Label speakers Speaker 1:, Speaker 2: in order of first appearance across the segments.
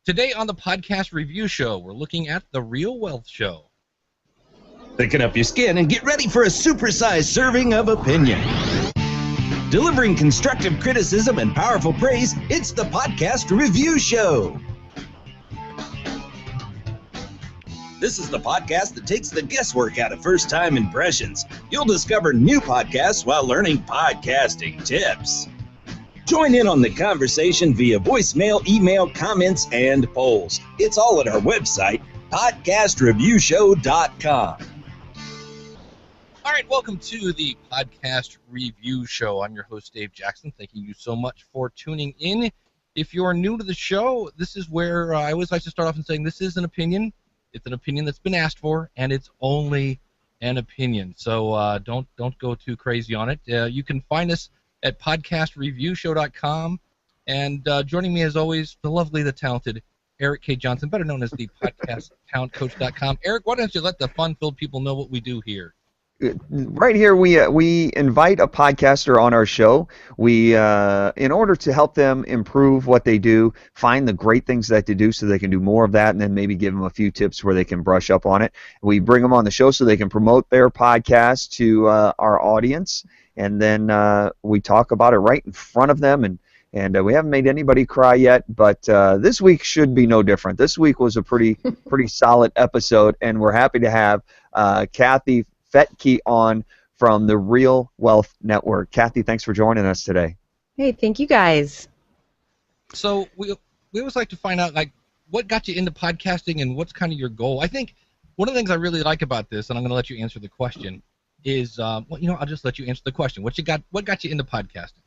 Speaker 1: Today on the Podcast Review Show, we're looking at The Real Wealth Show.
Speaker 2: Thicken up your skin and get ready for a supersized serving of opinion. Delivering constructive criticism and powerful praise, it's the Podcast Review Show. This is the podcast that takes the guesswork out of first-time impressions. You'll discover new podcasts while learning podcasting tips. Join in on the conversation via voicemail, email, comments, and polls. It's all at our website, podcastreviewshow.com.
Speaker 1: All right, welcome to the Podcast Review Show. I'm your host, Dave Jackson. Thanking you so much for tuning in. If you're new to the show, this is where I always like to start off and saying this is an opinion. It's an opinion that's been asked for, and it's only an opinion. So don't go too crazy on it. You can find us at podcastreviewshow.com. And joining me, as always, the lovely, the talented Eric K. Johnson, better known as the podcasttalentcoach.com. Eric, why don't you let the fun-filled people know what we do here?
Speaker 3: Right here, we invite a podcaster on our show. We, in order to help them improve what they do, find the great things that they do so they can do more of that, and then maybe give them a few tips where they can brush up on it. We bring them on the show so they can promote their podcast to our audience, and then we talk about it right in front of them, and we haven't made anybody cry yet, but this week should be no different. This week was a pretty solid episode, and we're happy to have Kathy Fettke on from the Real Wealth Network. Kathy, thanks for joining us today.
Speaker 4: Hey, thank you guys.
Speaker 1: So we always like to find out, like, what got you into podcasting and what's kind of your goal. I think one of the things I really like about this, and I'm going to let you answer the question, is, I'll just let you answer the question. What got you into podcasting?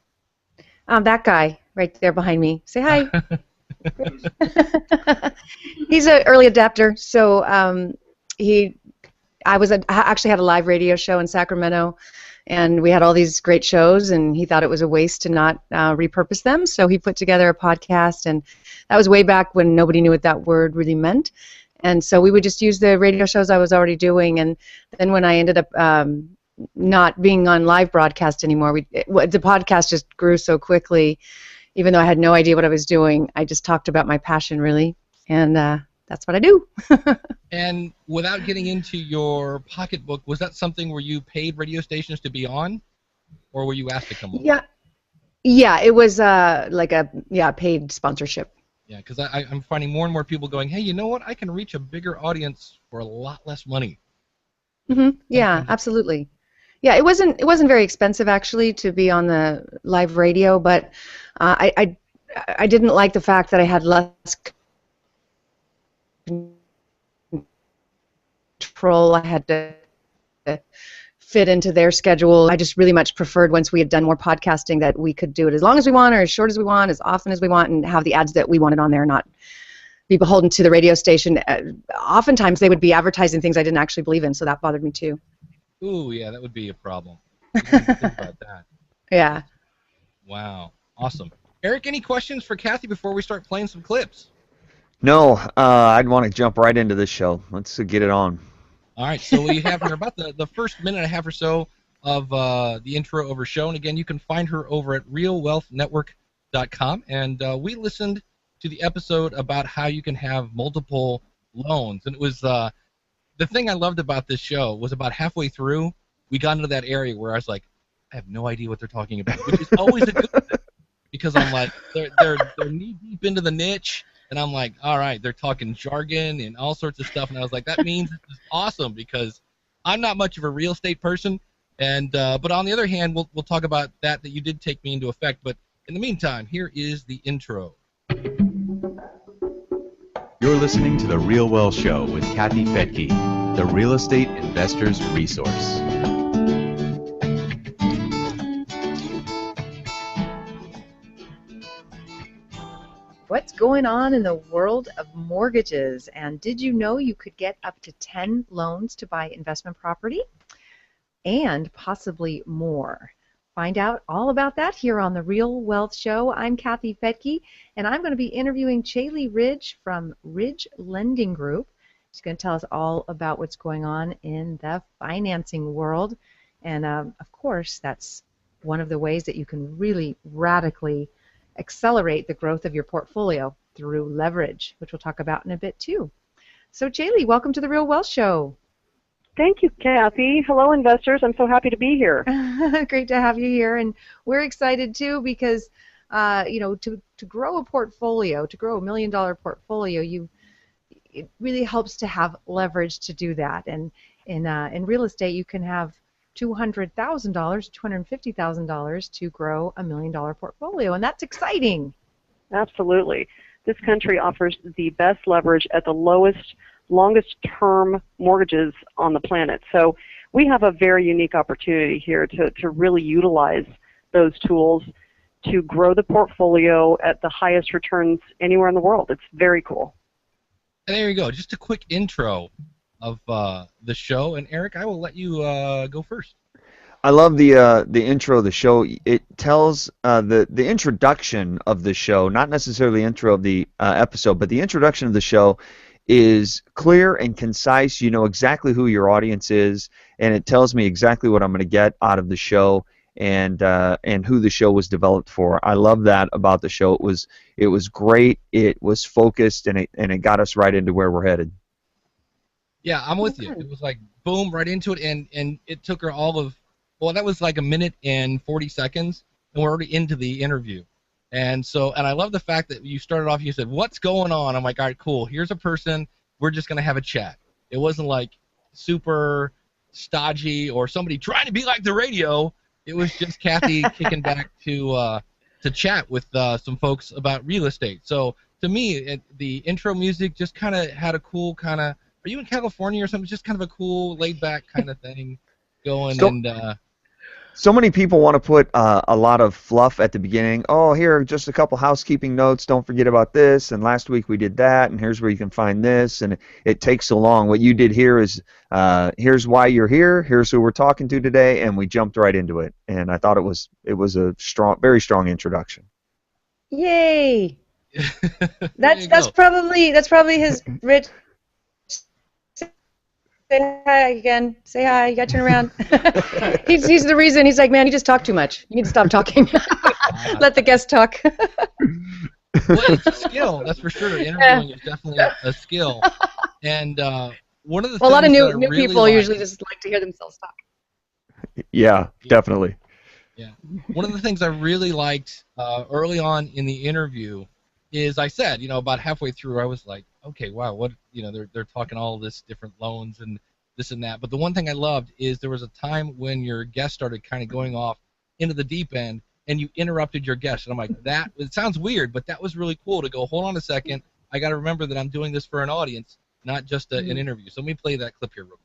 Speaker 4: That guy right there behind me. Say hi. He's an early adapter, so I actually had a live radio show in Sacramento, and we had all these great shows, and he thought it was a waste to not repurpose them, so he put together a podcast, and that was way back when nobody knew what that word really meant, and so we would just use the radio shows I was already doing, and then when I ended up not being on live broadcast anymore, the podcast just grew so quickly, even though I had no idea what I was doing. I just talked about my passion, really, and that's what I do.
Speaker 1: And without getting into your pocketbook, was that something where you paid radio stations to be on, or were you asked to come on?
Speaker 4: Yeah, it was like a paid sponsorship.
Speaker 1: Yeah, because I'm finding more and more people going, hey, you know what? I can reach a bigger audience for a lot less money.
Speaker 4: Mm-hmm. Yeah, absolutely. Yeah, it wasn't very expensive actually to be on the live radio, but I didn't like the fact that I had less control. I had to fit into their schedule. I just really much preferred, once we had done more podcasting, that we could do it as long as we want, or as short as we want, as often as we want, and have the ads that we wanted on there, not be beholden to the radio station. Oftentimes they would be advertising things I didn't actually believe in, so that bothered me too.
Speaker 1: Ooh, yeah, that would be a problem. I didn't think about that.
Speaker 4: Yeah.
Speaker 1: Wow, awesome. Eric, any questions for Kathy before we start playing some clips?
Speaker 3: No, I'd want to jump right into this show. Let's get it on.
Speaker 1: All right, so we have here about the first minute and a half or so of the intro of her show. And again, you can find her over at realwealthnetwork.com. And we listened to the episode about how you can have multiple loans. And it was the thing I loved about this show was about halfway through, we got into that area where I was like, I have no idea what they're talking about, which is always a good thing, because I'm like, they're knee deep into the niche. And I'm like, all right, they're talking jargon and all sorts of stuff. And I was like, that means this is awesome, because I'm not much of a real estate person. And but on the other hand, we'll talk about that you did take me into effect. But in the meantime, here is the intro.
Speaker 5: You're listening to The Real Wealth Show with Kathy Fettke, the real estate investor's resource.
Speaker 4: What's going on in the world of mortgages? And did you know you could get up to 10 loans to buy investment property? And possibly more. Find out all about that here on The Real Wealth Show. I'm Kathy Fettke, and I'm going to be interviewing Chaley Ridge from Ridge Lending Group. She's going to tell us all about what's going on in the financing world. And, of course, that's one of the ways that you can really radically accelerate the growth of your portfolio through leverage, which we'll talk about in a bit too. So Jaylee, welcome to the Real Wealth Show.
Speaker 6: Thank you, Kathy. Hello, investors. I'm so happy to be here.
Speaker 4: Great to have you here, and we're excited too because to grow a portfolio, to grow $1 million portfolio, it really helps to have leverage to do that. And in real estate, you can have $200,000, $250,000 to grow $1 million portfolio, and that's exciting.
Speaker 6: Absolutely. This country offers the best leverage at the longest term mortgages on the planet. So we have a very unique opportunity here to really utilize those tools to grow the portfolio at the highest returns anywhere in the world. It's very cool.
Speaker 1: And there you go. Just a quick intro of the show. And Eric, I will let you go first.
Speaker 3: I love the intro of the show. It tells the introduction of the show, not necessarily the intro of the episode, but the introduction of the show is clear and concise. You know exactly who your audience is, and it tells me exactly what I'm going to get out of the show and who the show was developed for. I love that about the show. It was great. It was focused, and it got us right into where we're headed.
Speaker 1: Yeah, I'm with you. It was like boom, right into it, and it took her that was like 1 minute and 40 seconds, and we're already into the interview. And I love the fact that you started off, you said, what's going on? I'm like, all right, cool. Here's a person. We're just going to have a chat. It wasn't like super stodgy or somebody trying to be like the radio. It was just Kathy kicking back to chat with some folks about real estate. So to me, the intro music just kind of had a cool kind of, are you in California or something? Just kind of a cool laid-back kind of thing going.
Speaker 3: So many people want to put a lot of fluff at the beginning. Oh, here, just a couple housekeeping notes. Don't forget about this. And last week we did that. And here's where you can find this. And it takes so long. What you did here is here's why you're here. Here's who we're talking to today. And we jumped right into it. And I thought it was a very strong introduction.
Speaker 4: Yay! that's probably his rich. Say hi again. Say hi. You got to turn around. he's the reason. He's like, man, you just talk too much. You need to stop talking. Let the guest talk.
Speaker 1: Well, it's a skill, that's for sure. Interviewing is definitely a skill. And one of the things
Speaker 4: a lot of new
Speaker 1: really
Speaker 4: people usually just like to hear themselves talk.
Speaker 3: Yeah, definitely.
Speaker 1: Yeah. One of the things I really liked early on in the interview is I said, about halfway through, I was like, okay, wow, what, they're talking all this different loans and this and that. But the one thing I loved is there was a time when your guest started kind of going off into the deep end and you interrupted your guest. And I'm like, it sounds weird, but that was really cool to go, hold on a second. I got to remember that I'm doing this for an audience, not just an interview. So let me play that clip here real quick.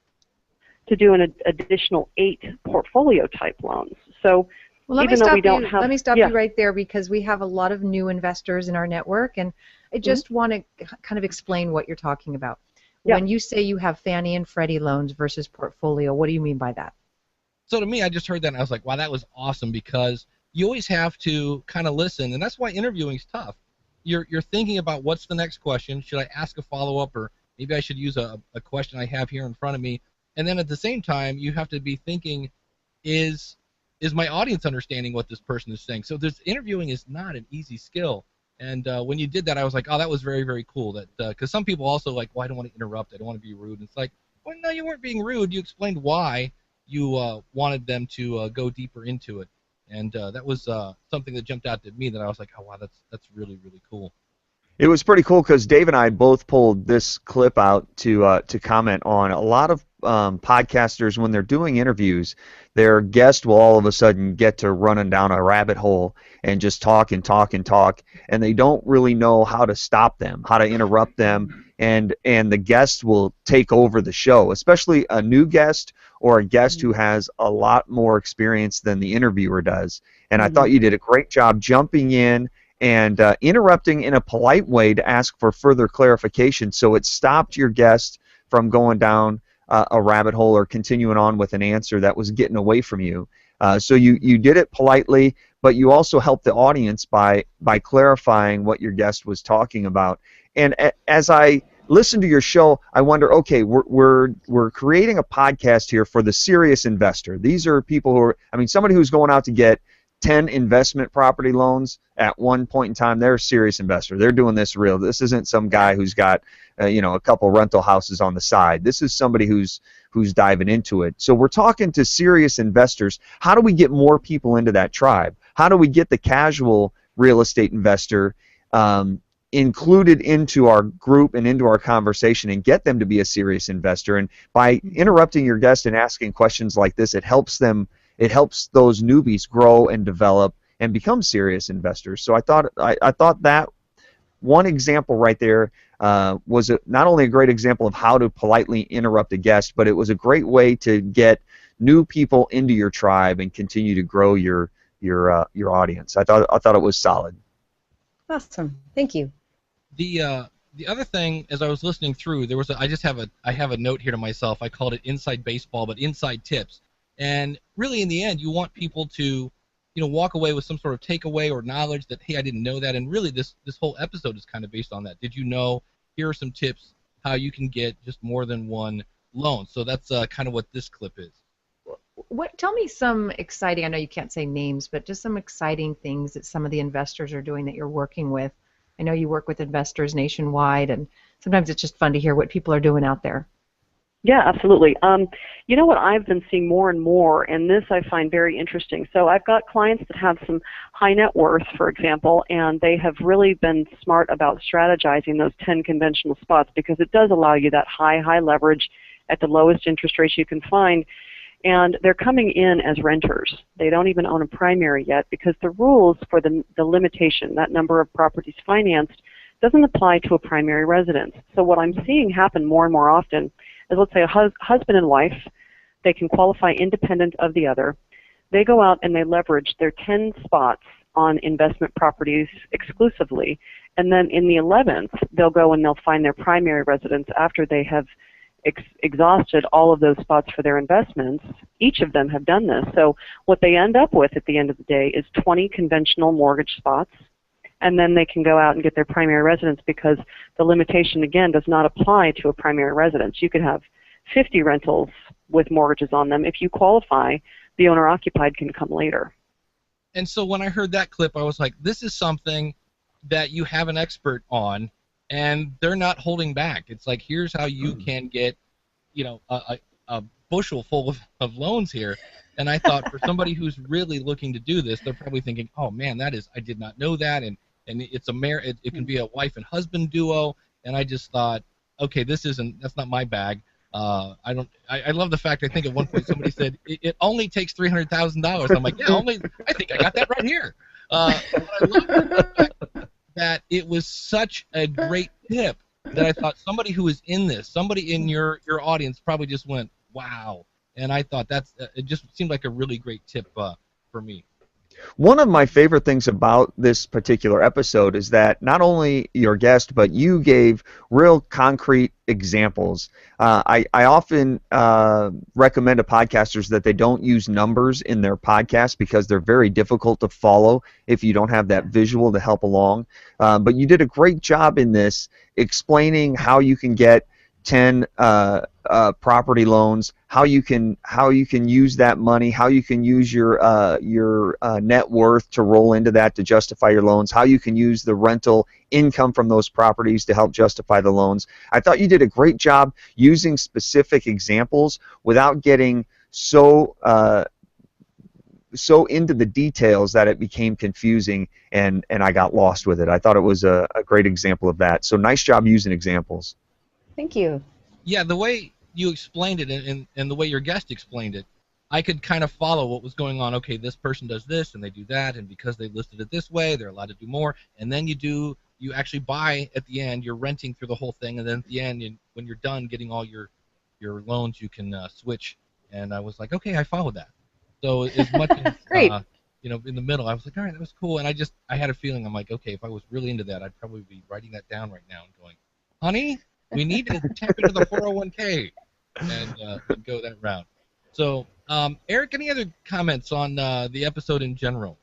Speaker 6: To do an additional 8 portfolio type loans. So
Speaker 4: let
Speaker 6: me stop
Speaker 4: you right there because we have a lot of new investors in our network, and I just want to kind of explain what you're talking about. Yeah. When you say you have Fannie and Freddie loans versus portfolio, what do you mean by that?
Speaker 1: So to me, I just heard that and I was like, wow, that was awesome, because you always have to kind of listen, and that's why interviewing is tough. You're thinking about what's the next question. Should I ask a follow-up, or maybe I should use a question I have here in front of me? And then at the same time, you have to be thinking, is my audience understanding what this person is saying? So this interviewing is not an easy skill. And when you did that, I was like, oh, that was very, very cool. That because some people also like, well, I don't want to interrupt. I don't want to be rude. And it's like, well, no, you weren't being rude. You explained why you wanted them to go deeper into it. And that was something that jumped out to me that I was like, oh, wow, that's really, really cool.
Speaker 3: It was pretty cool because Dave and I both pulled this clip out to comment on. A lot of podcasters, when they're doing interviews, their guest will all of a sudden get to running down a rabbit hole and just talk and talk and talk, and they don't really know how to stop them, how to interrupt them, and the guest will take over the show, especially a new guest or a guest who has a lot more experience than the interviewer does. And I thought you did a great job jumping in and interrupting in a polite way to ask for further clarification, so it stopped your guest from going down a rabbit hole or continuing on with an answer that was getting away from you. So you did it politely, but you also helped the audience by clarifying what your guest was talking about. And as I listen to your show, I wonder, okay, we're creating a podcast here for the serious investor. These are people who are, somebody who's going out to get 10 investment property loans at one point in time, they're a serious investor. They're doing this real. This isn't some guy who's got a couple rental houses on the side. This is somebody who's diving into it. So we're talking to serious investors. How do we get more people into that tribe? How do we get the casual real estate investor included into our group and into our conversation and get them to be a serious investor? And by interrupting your guest and asking questions like this, it helps those newbies grow and develop and become serious investors. So I thought that one example right there was not only a great example of how to politely interrupt a guest, but it was a great way to get new people into your tribe and continue to grow your audience. I thought it was solid.
Speaker 4: Awesome. Thank you.
Speaker 1: The other thing, as I was listening through, I have a note here to myself. I called it Inside Baseball, but Inside Tips. And really, in the end, you want people to, walk away with some sort of takeaway or knowledge that, hey, I didn't know that. And really, this whole episode is kind of based on that. Did you know? Here are some tips how you can get just more than one loan. So that's kind of what this clip is.
Speaker 7: Tell me some exciting, I know you can't say names, but just some exciting things that some of the investors are doing that you're working with. I know you work with investors nationwide, and sometimes it's just fun to hear what people are doing out there.
Speaker 6: Yeah, absolutely. You know what I've been seeing more and more, and this I find very interesting. So I've got clients that have some high net worth, for example, and they have really been smart about strategizing those 10 conventional spots because it does allow you that high leverage at the lowest interest rates you can find. And they're coming in as renters. They don't even own a primary yet because the rules for the limitation, that number of properties financed, doesn't apply to a primary residence. So what I'm seeing happen more and more often is, let's say, a husband and wife, they can qualify independent of the other. They go out and they leverage their 10 spots on investment properties exclusively, and then in the 11th, they'll go and they'll find their primary residence after they have exhausted all of those spots for their investments. Each of them have done this. So what they end up with at the end of the day is 20 conventional mortgage spots, and then they can go out and get their primary residence because the limitation, again, does not apply to a primary residence. You could have 50 rentals with mortgages on them. If you qualify, the owner-occupied can come later.
Speaker 1: And so when I heard that clip, I was like, this is something that you have an expert on, and they're not holding back. It's like, here's how you can get, a bushel full of loans here. And I thought for somebody who's really looking to do this, they're probably thinking, oh man, I did not know that, and it's it can be a wife and husband duo. And I just thought, okay, that's not my bag. I love the fact, I think at one point somebody said it only takes $300,000. I'm like, yeah, I think I got that right here. But I love the fact that it was such a great tip that I thought somebody who is in this, somebody in your audience probably just went, wow. And I thought it just seemed like a really great tip for me.
Speaker 3: One of my favorite things about this particular episode is that not only your guest, but you gave real concrete examples. I often recommend to podcasters that they don't use numbers in their podcast because they're very difficult to follow if you don't have that visual to help along. But you did a great job in this explaining how you can get 10 property loans, how you can use that money, how you can use your net worth to roll into that to justify your loans, how you can use the rental income from those properties to help justify the loans. I thought you did a great job using specific examples without getting so into the details that it became confusing and I got lost with it. I thought it was a great example of that. So nice job using examples.
Speaker 7: Thank you.
Speaker 1: Yeah, the way you explained it and the way your guest explained it, I could kind of follow what was going on. Okay, this person does this and they do that, and because they listed it this way, they're allowed to do more. And then you actually buy at the end, you're renting through the whole thing, and then at the end, when you're done getting all your loans, you can switch. And I was like, okay, I followed that. So as much as
Speaker 7: Great.
Speaker 1: In the middle, I was like, all right, that was cool. And I had a feeling, I'm like, okay, if I was really into that, I'd probably be writing that down right now and going, honey, we need to tap into the 401k and go that route. So, Eric, any other comments on the episode in general?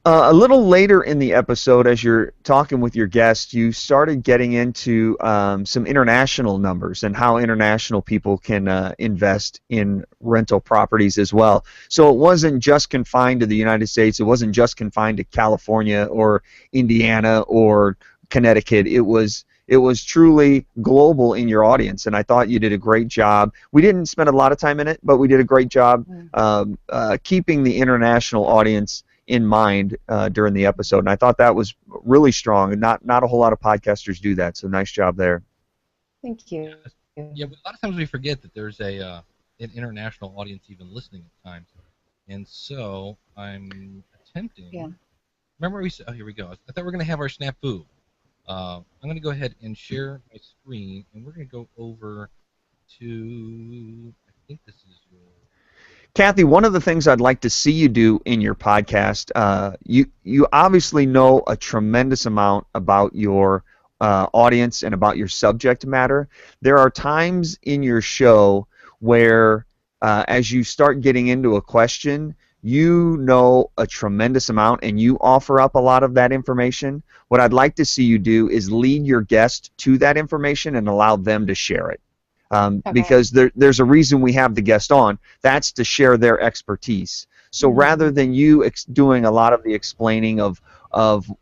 Speaker 3: A little later in the episode, as you're talking with your guest, you started getting into some international numbers and how international people can invest in rental properties as well. So it wasn't just confined to the United States. It wasn't just confined to California or Indiana or Connecticut. It was truly global in your audience, and I thought you did a great job. We didn't spend a lot of time in it, but we did a great job keeping the international audience in mind during the episode, and I thought that was really strong. And not a whole lot of podcasters do that, so nice job there.
Speaker 4: Thank you.
Speaker 1: Yeah, but a lot of times we forget that there's an international audience even listening at times, and so I'm attempting.
Speaker 4: Yeah.
Speaker 1: Remember we said? Oh, here we go. I thought we were going to have our snafu. I'm going to go ahead and share my screen, and we're going to go over to. I think this is your.
Speaker 3: Kathy, one of the things I'd like to see you do in your podcast, you obviously know a tremendous amount about your audience and about your subject matter. There are times in your show where, as you start getting into a question, you know a tremendous amount and you offer up a lot of that information. What I'd like to see you do is lead your guest to that information and allow them to share it. Because there's a reason we have the guest on. That's to share their expertise. So rather than you doing a lot of the explaining of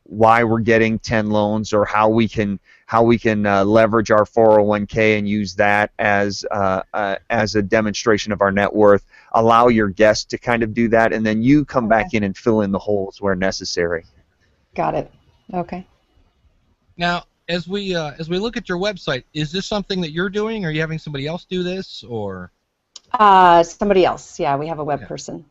Speaker 3: why we're getting 10 loans or how we can leverage our 401k and use that as a demonstration of our net worth, allow your guest to kind of do that, and then you come back in and fill in the holes where necessary.
Speaker 4: Got it. Okay.
Speaker 1: Now, as we look at your website, is this something that you're doing? Or are you having somebody else do this, or?
Speaker 4: Somebody else. Yeah, we have a web person.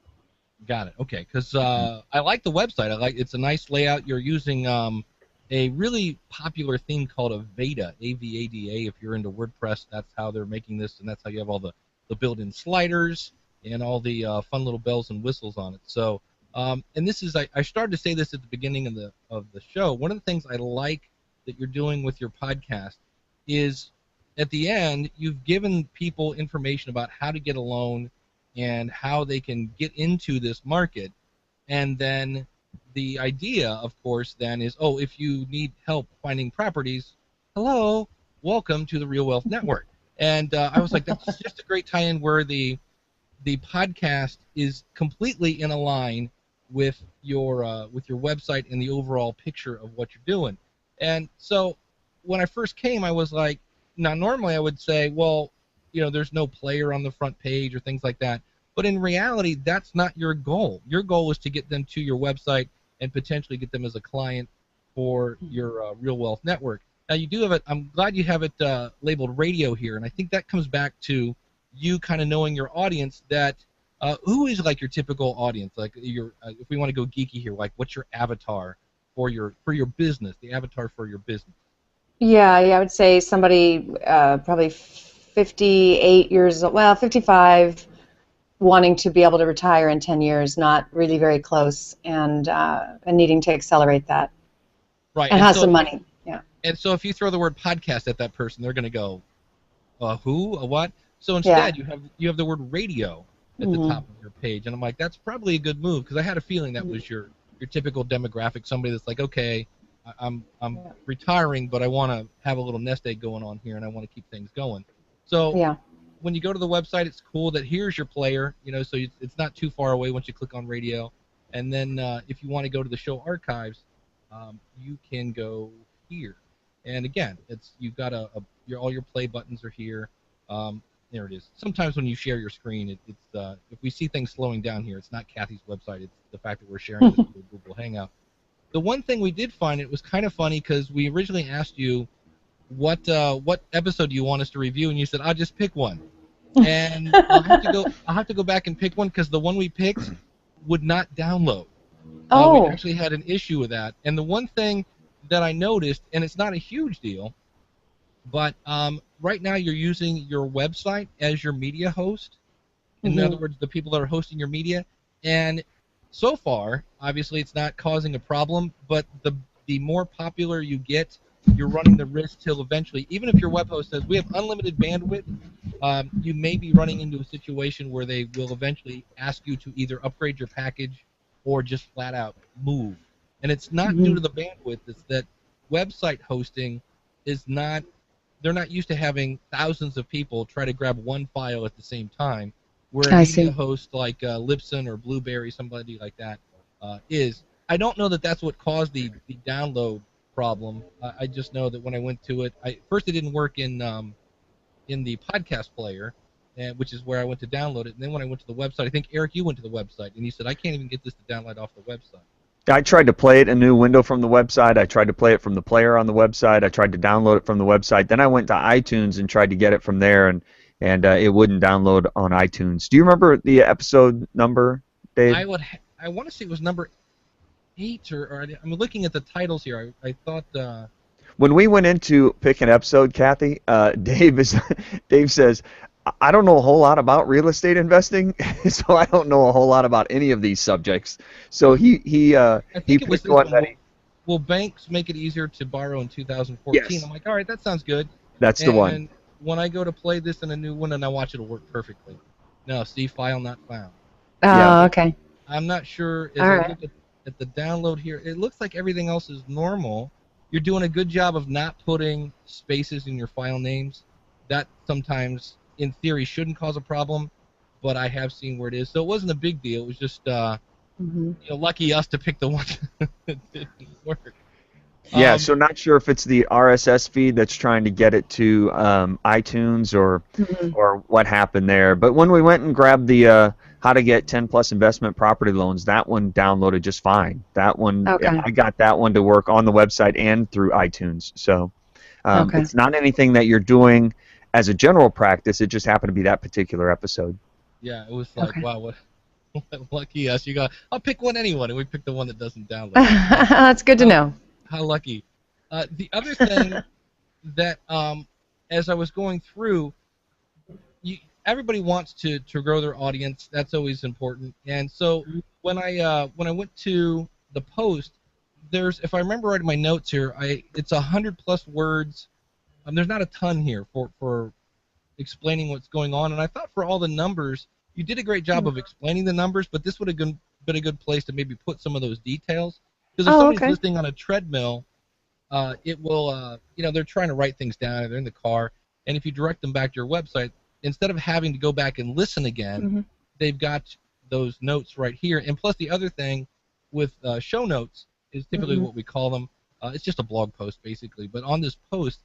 Speaker 1: Got it. Okay, because I like the website. It's a nice layout. You're using a really popular theme called Avada, A-V-A-D-A. If you're into WordPress, that's how they're making this, and that's how you have all the built-in sliders and all the fun little bells and whistles on it. So, and this is I started to say this at the beginning of the show. One of the things I like that you're doing with your podcast is at the end you've given people information about how to get a loan and how they can get into this market, and then the idea, of course, then is, oh, if you need help finding properties, hello, welcome to the Real Wealth Network. And I was like, that's just a great tie-in where the podcast is completely in a line with your website and the overall picture of what you're doing. And so when I first came, I was like, now normally I would say, well, there's no player on the front page or things like that. But in reality, that's not your goal. Your goal is to get them to your website and potentially get them as a client for your Real Wealth Network. Now you do have it. I'm glad you have it labeled radio here, and I think that comes back to you kind of knowing your audience. That who is like your typical audience? Like if we want to go geeky here, like what's your avatar for your business? The avatar for your business.
Speaker 4: Yeah, I would say somebody probably 58 years old, well, 55, wanting to be able to retire in 10 years, not really very close, and needing to accelerate that.
Speaker 1: Right.
Speaker 4: And has some money. Yeah.
Speaker 1: And so if you throw the word podcast at that person, they're going to go, who? A what? So instead, you have the word radio at the top of your page, and I'm like, that's probably a good move, because I had a feeling that was your typical demographic, somebody that's like, okay, I'm retiring, but I want to have a little nest egg going on here, and I want to keep things going. So when you go to the website, it's cool that here's your player, so it's not too far away once you click on radio. And then if you want to go to the show archives, you can go here. And again, you've got all your play buttons are here. There it is. Sometimes when you share your screen, it's if we see things slowing down here, it's not Kathy's website. It's the fact that we're sharing this with Google Hangout. The one thing we did find, it was kind of funny, because we originally asked you what episode do you want us to review, and you said, I'll just pick one. And I'll have to go back and pick one, because the one we picked would not download. We actually had an issue with that. And the one thing that I noticed, and it's not a huge deal, but right now you're using your website as your media host. In other words, the people that are hosting your media. And so far, obviously, it's not causing a problem, but the more popular you get, you're running the risk till eventually, even if your web host says we have unlimited bandwidth, you may be running into a situation where they will eventually ask you to either upgrade your package or just flat out move and it's not due to the bandwidth. It's that website hosting is not. They're not used to having thousands of people try to grab one file at the same time, where a media host like Libsyn or Blueberry, somebody like that, is. I don't know that that's what caused the download problem. I just know that when I went to it, first it didn't work in the podcast player, which is where I went to download it. And then when I went to the website, I think, Eric, you went to the website, and you said, I can't even get this to download off the website.
Speaker 3: I tried to play it in a new window from the website. I tried to play it from the player on the website. I tried to download it from the website. Then I went to iTunes and tried to get it from there, and it wouldn't download on iTunes. Do you remember the episode number, Dave?
Speaker 1: I want to say it was number 8, or I'm looking at the titles here. I thought.
Speaker 3: When we went in to pick an episode, Kathy, Dave says, I don't know a whole lot about real estate investing, so I don't know a whole lot about any of these subjects. So he picked one that
Speaker 1: will banks make it easier to borrow in 2014?
Speaker 3: Yes.
Speaker 1: I'm like, all right, that sounds good.
Speaker 3: That's the one.
Speaker 1: And when I go to play this in a new one and I watch, it'll work perfectly. No, see, file not found.
Speaker 4: Oh, okay.
Speaker 1: I'm not sure.
Speaker 4: All right.
Speaker 1: I look at the download here, it looks like everything else is normal. You're doing a good job of not putting spaces in your file names. That sometimes, in theory, shouldn't cause a problem, but I have seen where it is. So it wasn't a big deal. It was just lucky us to pick the one that didn't work.
Speaker 3: Yeah, so not sure if it's the RSS feed that's trying to get it to iTunes or what happened there. But when we went and grabbed the How to Get 10+ Investment Property Loans, that one downloaded just fine. That one, I got that one to work on the website and through iTunes. So it's not anything that you're doing as a general practice. It just happened to be that particular episode.
Speaker 1: Yeah, it was like, wow, what lucky us. I'll pick one anyone, and we picked the one that doesn't download.
Speaker 4: That's good to know.
Speaker 1: How lucky. The other thing that, as I was going through, everybody wants to grow their audience. That's always important. And so when I went to the post, if I remember right in my notes here, it's 100+ words. There's not a ton here for explaining what's going on. And I thought for all the numbers, you did a great job of explaining the numbers, but this would have been a good place to maybe put some of those details. Because if somebody's listening on a treadmill, it will, they're trying to write things down, they're in the car, and if you direct them back to your website, instead of having to go back and listen again, they've got those notes right here. And plus the other thing with show notes is typically what we call them. It's just a blog post, basically. But on this post,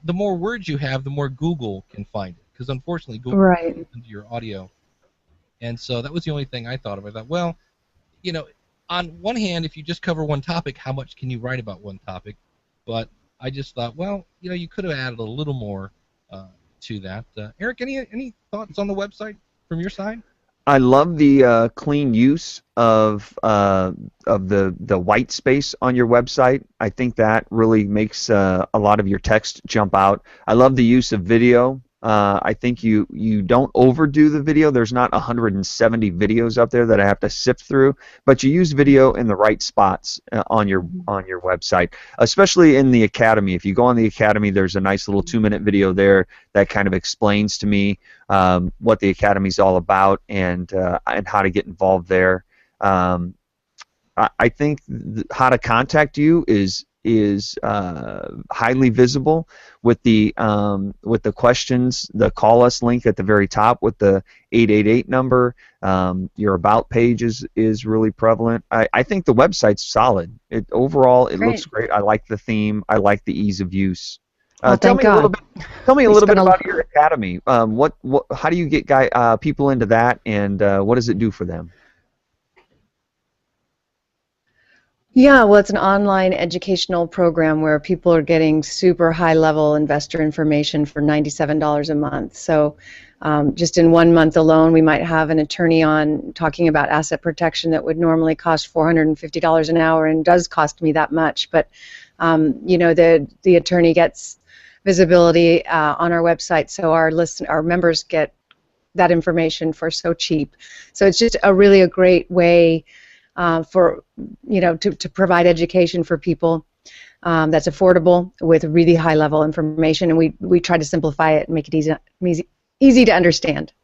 Speaker 1: the more words you have, the more Google can find it. Because unfortunately, Google listens to your audio. And so that was the only thing I thought of. I thought, well, on one hand, if you just cover one topic, how much can you write about one topic? But I just thought, well, you could have added a little more to that. Eric, any thoughts on the website from your side?
Speaker 3: I love the clean use of the white space on your website. I think that really makes a lot of your text jump out. I love the use of video. I think you don't overdo the video. There's not 170 videos up there that I have to sift through, but you use video in the right spots on your website, especially in the Academy. If you go on the Academy, there's a nice little 2-minute video there that kind of explains to me what the Academy is all about and how to get involved there. I think how to contact you is highly visible with the questions, the call us link at the very top with the 888 number. Your about page is really prevalent. I think the website's solid. Overall it looks great. I like the theme. I like the ease of use. Tell me a little bit about your Academy. How do you get people into that, and what does it do for them?
Speaker 4: Yeah, well, it's an online educational program where people are getting super high-level investor information for $97 a month. So just in 1 month alone, we might have an attorney on talking about asset protection that would normally cost $450 an hour and does cost me that much. But, the attorney gets visibility on our website, so our members get that information for so cheap. So it's just a great way to provide education for people that's affordable with really high level information, and we try to simplify it and make it easy to understand.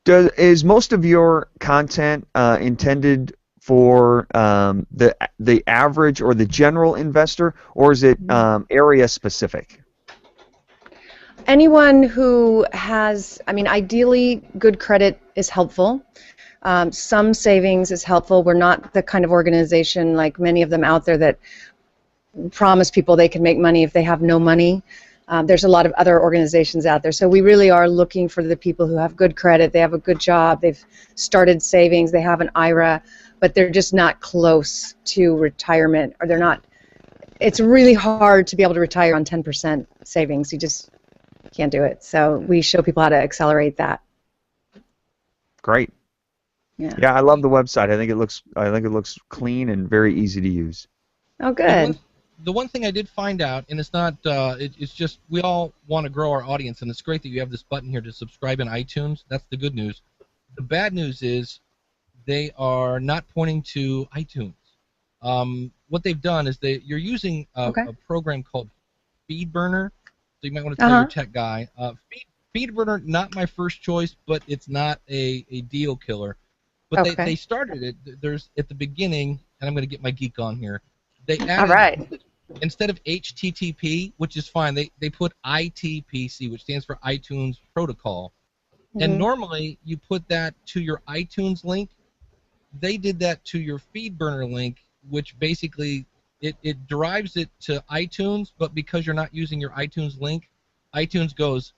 Speaker 3: Is most of your content intended for the average or the general investor, or is it area specific?
Speaker 4: Anyone who has, I mean, ideally, good credit is helpful. Some savings is helpful. We're not the kind of organization like many of them out there that promise people they can make money if they have no money. There's a lot of other organizations out there. So we really are looking for the people who have good credit, they have a good job, they've started savings, they have an IRA, but they're just not close to retirement, or they're not. It's really hard to be able to retire on 10% savings. You just can't do it. So we show people how to accelerate that.
Speaker 3: Great. Yeah, I love the website. I think it looks clean and very easy to use.
Speaker 4: Oh, good.
Speaker 1: The one thing I did find out, and it's not, it's just we all want to grow our audience, and it's great that you have this button here to subscribe in iTunes. That's the good news. The bad news is they are not pointing to iTunes. What they've done is you're using a program called FeedBurner, so you might want to tell your tech guy. FeedBurner, not my first choice, but it's not a deal killer. But they started it. There's at the beginning, and I'm going to get my geek on here. They added, instead of HTTP, which is fine, they put ITPC, which stands for iTunes Protocol. And normally you put that to your iTunes link. They did that to your FeedBurner link, which basically it derives it to iTunes, but because you're not using your iTunes link, iTunes goes,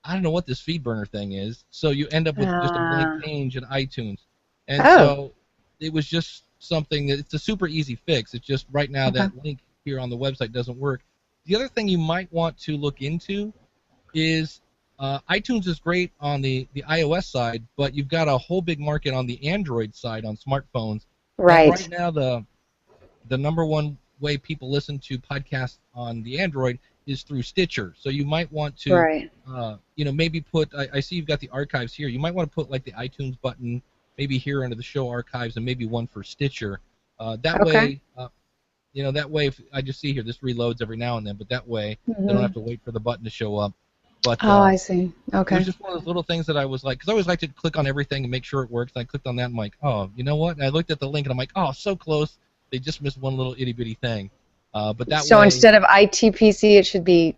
Speaker 1: I don't know what this FeedBurner thing is, so you end up with just a blank page in iTunes. And so it was just something that it's a super easy fix. It's just right now that link here on the website doesn't work. The other thing you might want to look into is iTunes is great on the iOS side, but you've got a whole big market on the Android side on smartphones.
Speaker 4: Right.
Speaker 1: And right now the number one way people listen to podcasts on the Android is through Stitcher. So you might want to maybe put I see you've got the archives here. You might want to put like the iTunes button maybe here under the show archives, and maybe one for Stitcher. That way, if I just see here, this reloads every now and then, but that way they don't have to wait for the button to show up. But
Speaker 4: I see. Okay.
Speaker 1: It was just one of those little things that I was like, because I always like to click on everything and make sure it works. And I clicked on that and I'm like, oh, you know what? And I looked at the link and I'm like, oh, so close. They just missed one little itty bitty thing. But that
Speaker 4: so
Speaker 1: way,
Speaker 4: instead of ITPC, it should be.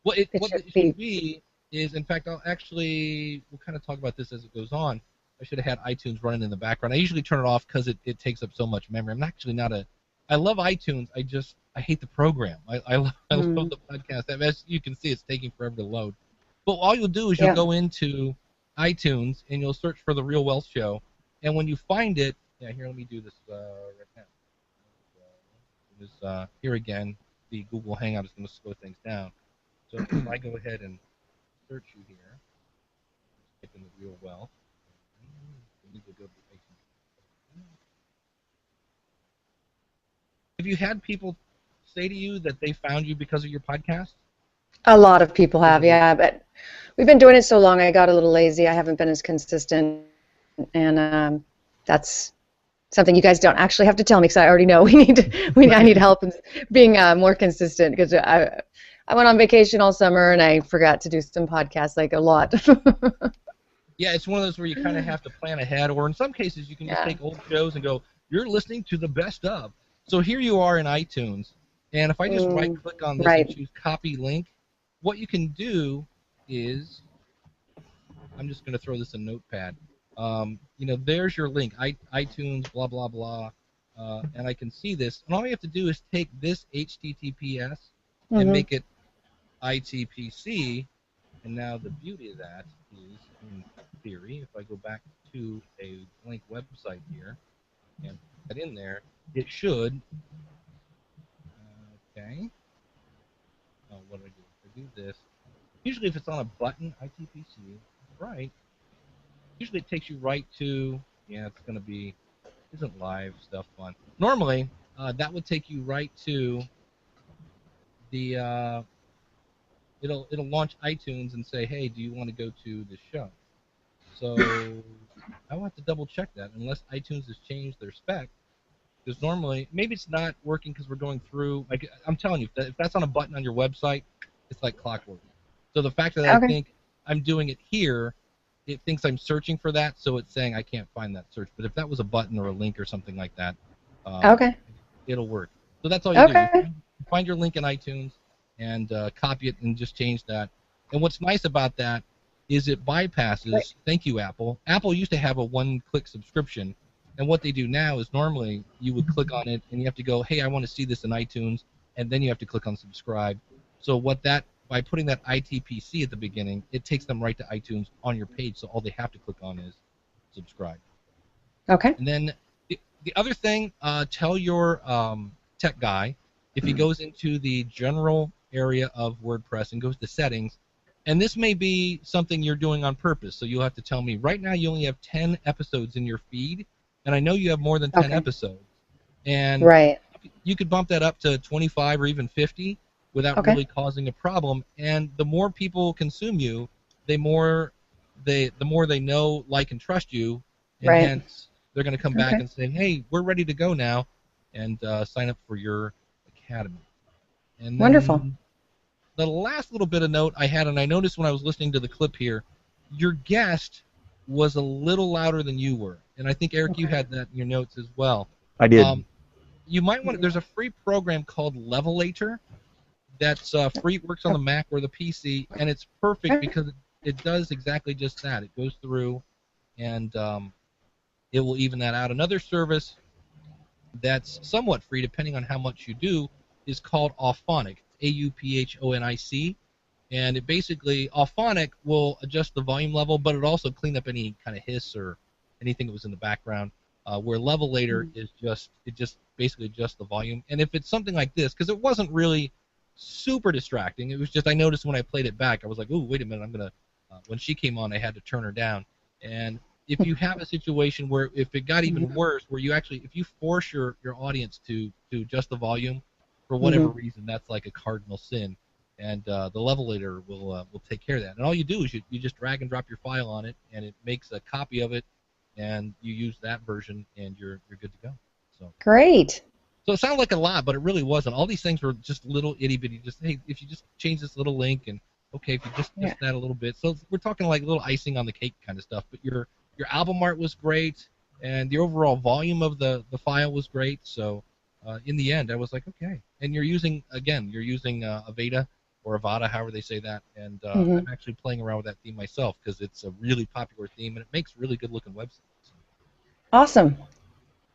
Speaker 1: What it should be is, in fact, we'll kind of talk about this as it goes on. I should have had iTunes running in the background. I usually turn it off because it takes up so much memory. I'm actually not I love iTunes. I hate the program. I love the podcast. As you can see, it's taking forever to load. But all you'll do is you'll go into iTunes and you'll search for The Real Wealth Show. And when you find it, here, let me do this right now. Here again, the Google Hangout is going to slow things down. So if I go ahead and search you here, type in The Real Wealth. Have you had people say to you that they found you because of your podcast?
Speaker 4: A lot of people have, yeah. But we've been doing it so long, I got a little lazy. I haven't been as consistent, and that's something you guys don't actually have to tell me because I already know I need help in being more consistent because I went on vacation all summer and I forgot to do some podcasts, like a lot.
Speaker 1: Yeah, it's one of those where you kind of have to plan ahead, or in some cases you can just take old shows and go, you're listening to the best of. So here you are in iTunes, and if I just right-click on this and choose Copy Link, what you can do is, I'm just going to throw this in Notepad. There's your link, iTunes, blah, blah, blah, and I can see this. And all you have to do is take this HTTPS and make it ITPC, and now the beauty of that is, in theory, if I go back to a blank website here and put that in there, it should, what do I do? If I do this, usually if it's on a button, ITPC, right, usually it takes you right to, it's going to be, isn't live stuff fun? Normally, that would take you right to the, it'll launch iTunes and say, hey, do you want to go to the show? So I will have to double check that unless iTunes has changed their spec. Because normally, maybe it's not working because we're going through, like I'm telling you, if that's on a button on your website, it's like clockwork. So the fact that I think I'm doing it here it thinks I'm searching for that, so it's saying I can't find that search. But if that was a button or a link or something like that,
Speaker 4: Okay.
Speaker 1: it'll work. So that's all you
Speaker 4: Okay.
Speaker 1: do. You find your link in iTunes and copy it and just change that. And what's nice about that is it bypasses,
Speaker 4: Right.
Speaker 1: thank you, Apple. Apple used to have a one-click subscription, and what they do now is normally you would click on it and you have to go, hey, I want to see this in iTunes, and then you have to click on subscribe. So by putting that ITPC at the beginning, it takes them right to iTunes on your page, so all they have to click on is subscribe.
Speaker 4: Okay.
Speaker 1: And then the other thing, tell your tech guy, if he goes into the general area of WordPress and goes to settings, and this may be something you're doing on purpose, so you'll have to tell me, right now you only have 10 episodes in your feed, and I know you have more than 10
Speaker 4: Okay.
Speaker 1: episodes. And
Speaker 4: Right.
Speaker 1: you could bump that up to 25 or even 50 without
Speaker 4: Okay.
Speaker 1: really causing a problem. And the more people consume you, the more they know, like, and trust you, and
Speaker 4: Right.
Speaker 1: hence they're going to come back
Speaker 4: Okay.
Speaker 1: and say, hey, we're ready to go now, and sign up for your academy. And then
Speaker 4: Wonderful.
Speaker 1: the last little bit of note I had, and I noticed when I was listening to the clip here, your guest was a little louder than you were. And I think, Eric, you
Speaker 4: Okay.
Speaker 1: had that in your notes as well.
Speaker 3: I did.
Speaker 1: You might want to, there's a free program called Levelator that's free, works on the Mac or the PC, and it's perfect
Speaker 4: Okay.
Speaker 1: because it does exactly just that. It goes through and it will even that out. Another service that's somewhat free, depending on how much you do, is called Auphonic, Auphonic, and it basically, Auphonic will adjust the volume level, but it also clean up any kind of hiss or anything that was in the background. Where Levelator is just basically adjusts the volume. And if it's something like this, because it wasn't really super distracting, it was just I noticed when I played it back, I was like, ooh, wait a minute, I'm gonna. When she came on, I had to turn her down. And if you have a situation where if it got even worse, where you actually, if you force your audience to adjust the volume for whatever reason, that's like a cardinal sin. And the Levelator will take care of that. And all you do is you just drag and drop your file on it, and it makes a copy of it, and you use that version, and you're good to go.
Speaker 4: Great.
Speaker 1: So it sounded like a lot, but it really wasn't. All these things were just little itty bitty. Just hey, if you just change this little link, and okay, if you just that a little bit. So we're talking like little icing on the cake kind of stuff. But your album art was great, and the overall volume of the file was great. So in the end, I was like, okay. And you're using Avada or Avada, however they say that, and I'm actually playing around with that theme myself because it's a really popular theme and it makes really good looking websites.
Speaker 4: Awesome.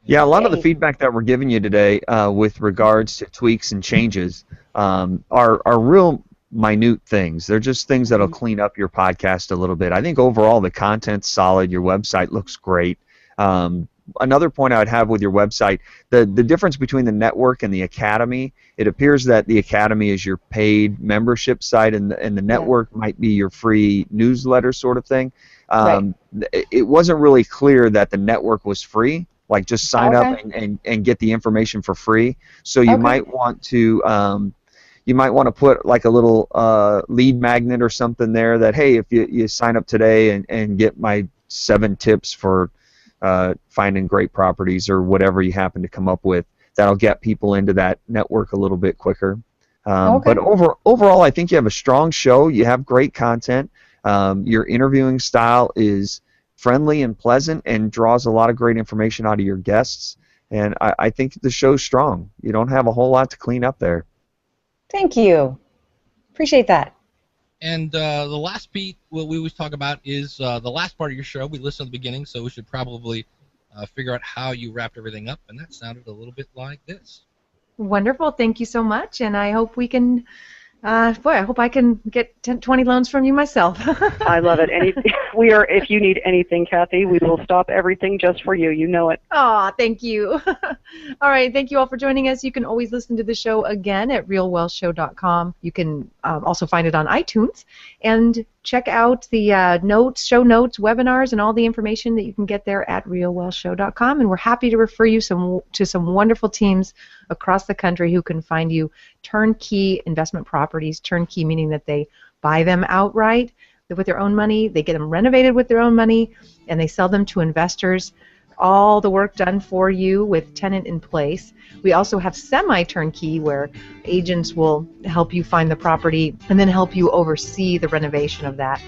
Speaker 3: Yeah, a lot of the feedback that we're giving you today with regards to tweaks and changes are real minute things. They're just things that'll clean up your podcast a little bit. I think overall the content's solid. Your website looks great. Another point I would have with your website, the difference between the network and the academy, it appears that the academy is your paid membership site and the network might be your free newsletter sort of thing.
Speaker 4: Right.
Speaker 3: It wasn't really clear that the network was free. Like just sign up and get the information for free. So you might want to put like a little lead magnet or something there that, hey, if you sign up today and get my 7 tips for finding great properties or whatever you happen to come up with, that'll get people into that network a little bit quicker. But overall, I think you have a strong show. You have great content. Your interviewing style is friendly and pleasant and draws a lot of great information out of your guests. And I think the show's strong. You don't have a whole lot to clean up there.
Speaker 4: Thank you. Appreciate that.
Speaker 1: And the last beat, what we always talk about is the last part of your show. We listened at the beginning, so we should probably figure out how you wrapped everything up. And that sounded a little bit like this.
Speaker 7: Wonderful. Thank you so much. And I hope we can, I hope I can get 20 loans from you myself.
Speaker 6: I love it. If you need anything, Kathy, we will stop everything just for you. You know it.
Speaker 7: Aw, thank you. All right, thank you all for joining us. You can always listen to the show again at realwealthshow.com. You can also find it on iTunes. And check out the show notes, webinars, and all the information that you can get there at realwealthshow.com. And we're happy to refer you to some wonderful teams across the country who can find you turnkey investment properties, turnkey meaning that they buy them outright with their own money, they get them renovated with their own money, and they sell them to investors. All the work done for you with tenant in place. We also have semi-turnkey where agents will help you find the property and then help you oversee the renovation of that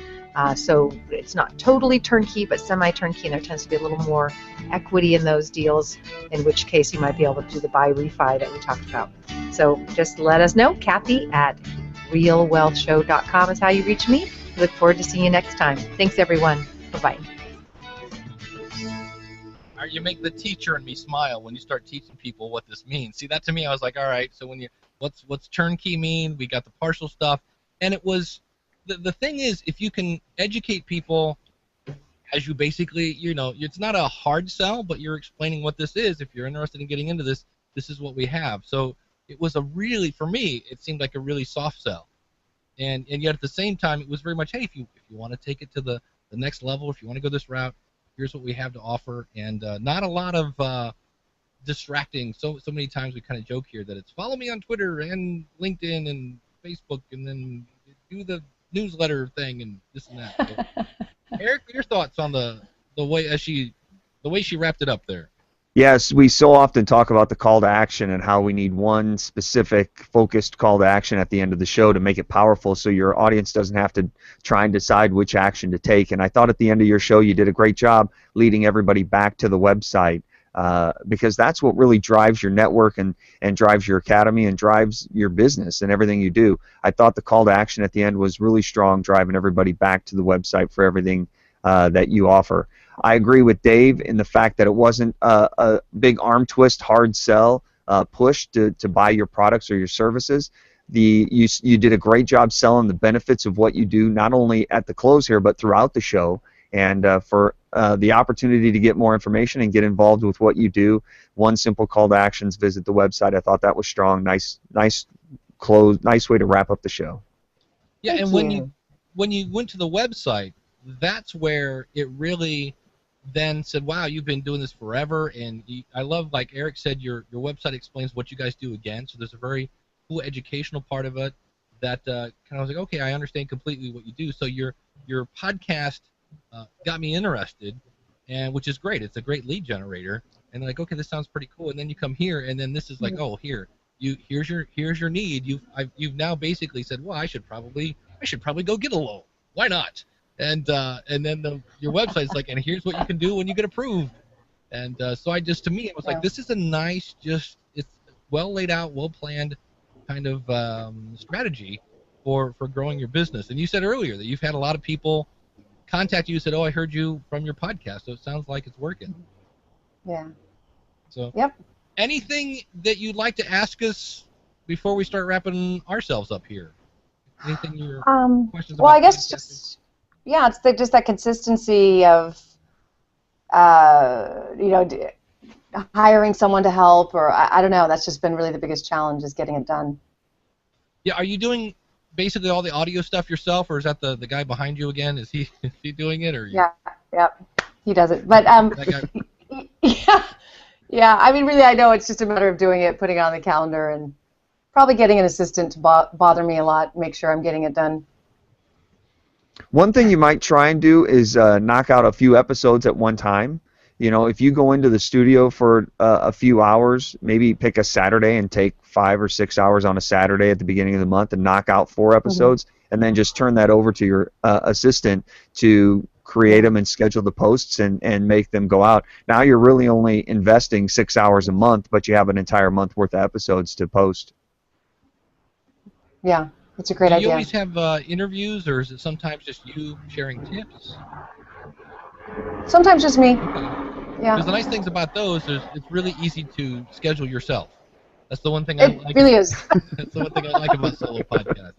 Speaker 7: So it's not totally turnkey, but semi-turnkey, and there tends to be a little more equity in those deals, in which case you might be able to do the buy refi that we talked about. So just let us know. Kathy at realwealthshow.com is how you reach me. We look forward to seeing you next time. Thanks, everyone. Bye-bye.
Speaker 1: You make the teacher in me smile when you start teaching people what this means. See, that to me, I was like, all right, so when you, what's turnkey mean? We got the partial stuff. And it was, the thing is, if you can educate people as you basically, it's not a hard sell, but you're explaining what this is. If you're interested in getting into this, this is what we have. So it was a really, for me, it seemed like a really soft sell. And yet at the same time, it was very much, hey, if you want to take it to the next level, if you want to go this route, here's what we have to offer. And not a lot of distracting. So many times we kind of joke here that it's follow me on Twitter and LinkedIn and Facebook, and then do the newsletter thing and this and that. So, Eric, your thoughts on the way she wrapped it up there?
Speaker 3: Yes, we so often talk about the call to action and how we need one specific focused call to action at the end of the show to make it powerful so your audience doesn't have to try and decide which action to take. And I thought at the end of your show you did a great job leading everybody back to the website, because that's what really drives your network and drives your academy and drives your business and everything you do. I thought the call to action at the end was really strong, driving everybody back to the website for everything that you offer. I agree with Dave in the fact that it wasn't a big arm twist, hard sell push to buy your products or your services. You did a great job selling the benefits of what you do, not only at the close here, but throughout the show. And for the opportunity to get more information and get involved with what you do, one simple call to actions: visit the website. I thought that was strong. Nice way to wrap up the show.
Speaker 1: Yeah, and when you went to the website, that's where it really then said, wow, you've been doing this forever. And I love, like Eric said, your website explains what you guys do again. So there's a very cool educational part of it that kind of was like, okay, I understand completely what you do. So your podcast got me interested, and which is great. It's a great lead generator. And like, okay, this sounds pretty cool. And then you come here, and then this is like, oh, here's your need. You've now basically said, well, I should probably go get a loan. Why not? And then your website's like, and here's what you can do when you get approved. And so to me, it was like, this is a nice, it's well laid out, well planned kind of strategy for growing your business. And you said earlier that you've had a lot of people contact you and said, oh, I heard you from your podcast. So it sounds like it's working.
Speaker 4: Yeah.
Speaker 1: So
Speaker 4: yep.
Speaker 1: Anything that you'd like to ask us before we start wrapping ourselves up here? Anything your questions about?
Speaker 4: Well, I guess just. Yeah, it's just that consistency of, hiring someone to help, or I don't know. That's just been really the biggest challenge, is getting it done.
Speaker 1: Yeah, are you doing basically all the audio stuff yourself, or is that the guy behind you again? Is he doing it, or you?
Speaker 4: Yeah, he does it. But yeah. I mean, really, I know it's just a matter of doing it, putting it on the calendar, and probably getting an assistant to bother me a lot, make sure I'm getting it done.
Speaker 3: One thing you might try and do is knock out a few episodes at one time. If you go into the studio for a few hours, maybe pick a Saturday and take 5 or 6 hours on a Saturday at the beginning of the month and knock out 4 episodes, and then just turn that over to your assistant to create them and schedule the posts and make them go out. Now you're really only investing 6 hours a month, but you have an entire month worth of episodes to post.
Speaker 4: Yeah. It's a great idea.
Speaker 1: Do you always have interviews, or is it sometimes just you sharing tips?
Speaker 4: Sometimes just me. Okay. Yeah.
Speaker 1: Because the nice things about those is it's really easy to schedule yourself. That's the one thing I like.
Speaker 4: It really is.
Speaker 1: That's the one thing I like about solo podcasts.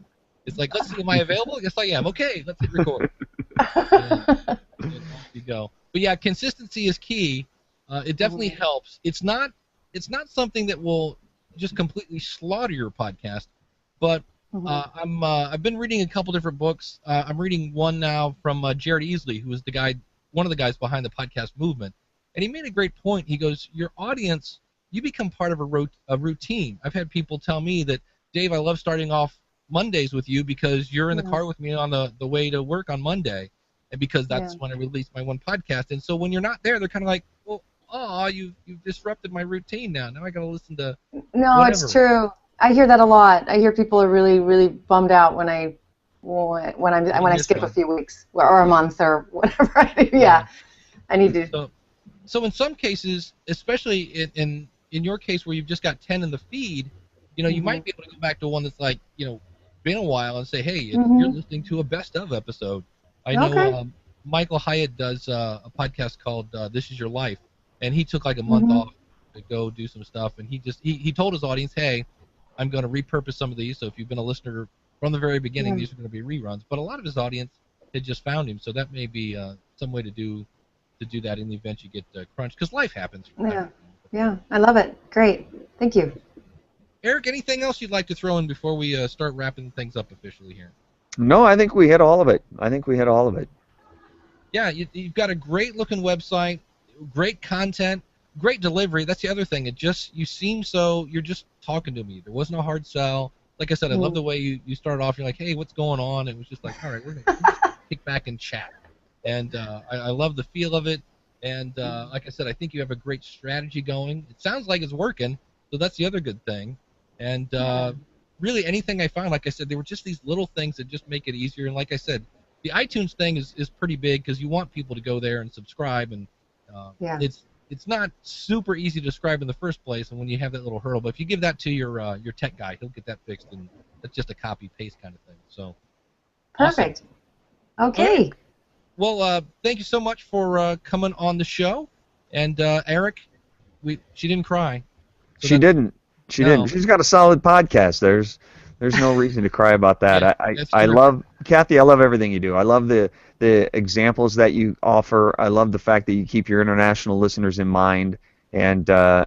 Speaker 1: It's like, let's see, am I available? Yes, I am. Okay, let's hit record. And you go. But yeah, consistency is key. It definitely helps. It's not something that will just completely slaughter your podcast, but I've been reading a couple different books. I'm reading one now from Jared Easley, who is one of the guys behind the podcast movement, and he made a great point. He goes, your audience, you become part of a routine. I've had people tell me that, Dave, I love starting off Mondays with you because you're in the car with me on the way to work on Monday, and because that's when I release my one podcast. And so when you're not there, they're kind of like, well, you've disrupted my routine now. Now I got to listen to
Speaker 4: whatever. It's true. I hear that a lot. I hear people are really, really bummed out when I when I
Speaker 1: miss
Speaker 4: skip a
Speaker 1: one.
Speaker 4: few weeks or a month or whatever I do. Yeah, I need to.
Speaker 1: So in some cases, especially in your case where you've just got 10 in the feed, you might be able to go back to one that's like, been a while and say, hey, you're listening to a best of episode. I know
Speaker 4: Okay.
Speaker 1: Michael Hyatt does a podcast called This Is Your Life, and he took like a month off to go do some stuff, and he told his audience, hey, I'm going to repurpose some of these, so if you've been a listener from the very beginning, these are going to be reruns. But a lot of his audience had just found him, so that may be some way to do that in the event you get crunched, because life happens.
Speaker 4: Yeah, I love it. Great, thank you.
Speaker 1: Eric, anything else you'd like to throw in before we start wrapping things up officially here?
Speaker 3: No, I think we hit all of it.
Speaker 1: Yeah, you've got a great-looking website, great content, great delivery. That's the other thing. You seem so, you're just talking to me. There wasn't a hard sell. Like I said, I love the way you started off. You're like, hey, what's going on? And it was just like, all right, we're going to kick back and chat. And I love the feel of it. And like I said, I think you have a great strategy going. It sounds like it's working, so that's the other good thing. And really anything I found, like I said, they were just these little things that just make it easier. And like I said, the iTunes thing is pretty big because you want people to go there and subscribe. And it's not super easy to subscribe in the first place, and when you have that little hurdle. But if you give that to your tech guy, he'll get that fixed, and that's just a copy-paste kind of thing. So
Speaker 4: perfect. Awesome. Okay.
Speaker 1: Well, thank you so much for coming on the show. And Eric, she didn't cry. So
Speaker 3: she didn't. She didn't. She's got a solid podcast. There's no reason to cry about that.
Speaker 1: Yeah,
Speaker 3: I love Kathy. I love everything you do. I love the examples that you offer. I love the fact that you keep your international listeners in mind. And I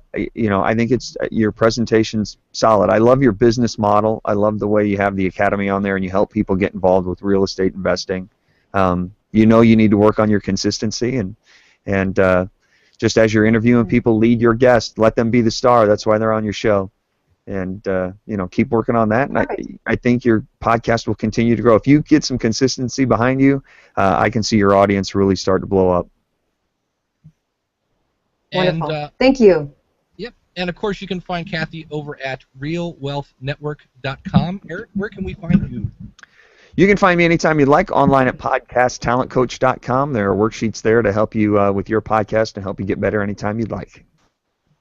Speaker 3: think it's your presentation's solid. I love your business model. I love the way you have the academy on there and you help people get involved with real estate investing. You need to work on your consistency and just as you're interviewing people, lead your guests. Let them be the star. That's why they're on your show. And keep working on that. And I think your podcast will continue to grow. If you get some consistency behind you, I can see your audience really start to blow up.
Speaker 4: Wonderful.
Speaker 1: And,
Speaker 4: thank you.
Speaker 1: Yep. And of course, you can find Kathy over at realwealthnetwork.com. Eric, where can we find you?
Speaker 3: You can find me anytime you'd like online at podcasttalentcoach.com. There are worksheets there to help you with your podcast and help you get better anytime you'd like.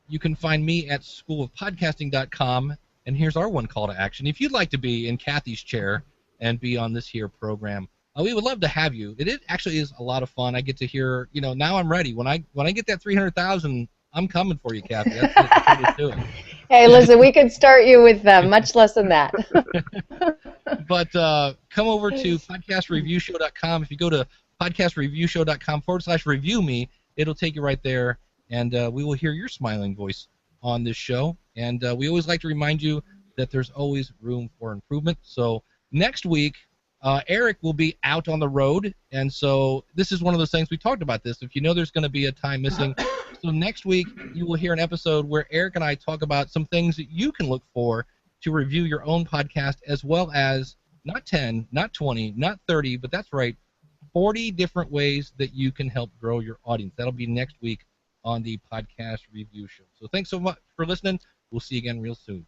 Speaker 1: You can find me at schoolofpodcasting.com. And here's our one call to action. If you'd like to be in Kathy's chair and be on this here program, we would love to have you. It actually is a lot of fun. I get to hear, now I'm ready. When I get that 300,000, I'm coming for you, Kathy. That's what it's doing.
Speaker 4: Hey, listen, we could start you with much less than that.
Speaker 1: But come over to podcastreviewshow.com. If you go to podcastreviewshow.com/review me, it'll take you right there, and we will hear your smiling voice on this show. And we always like to remind you that there's always room for improvement. So next week, Eric will be out on the road, and so this is one of those things we talked about this. If you know there's going to be a time missing, so next week you will hear an episode where Eric and I talk about some things that you can look for to review your own podcast, as well as not 10, not 20, not 30, but that's right, 40 different ways that you can help grow your audience. That'll be next week on the Podcast Review Show. So thanks so much for listening. We'll see you again real soon.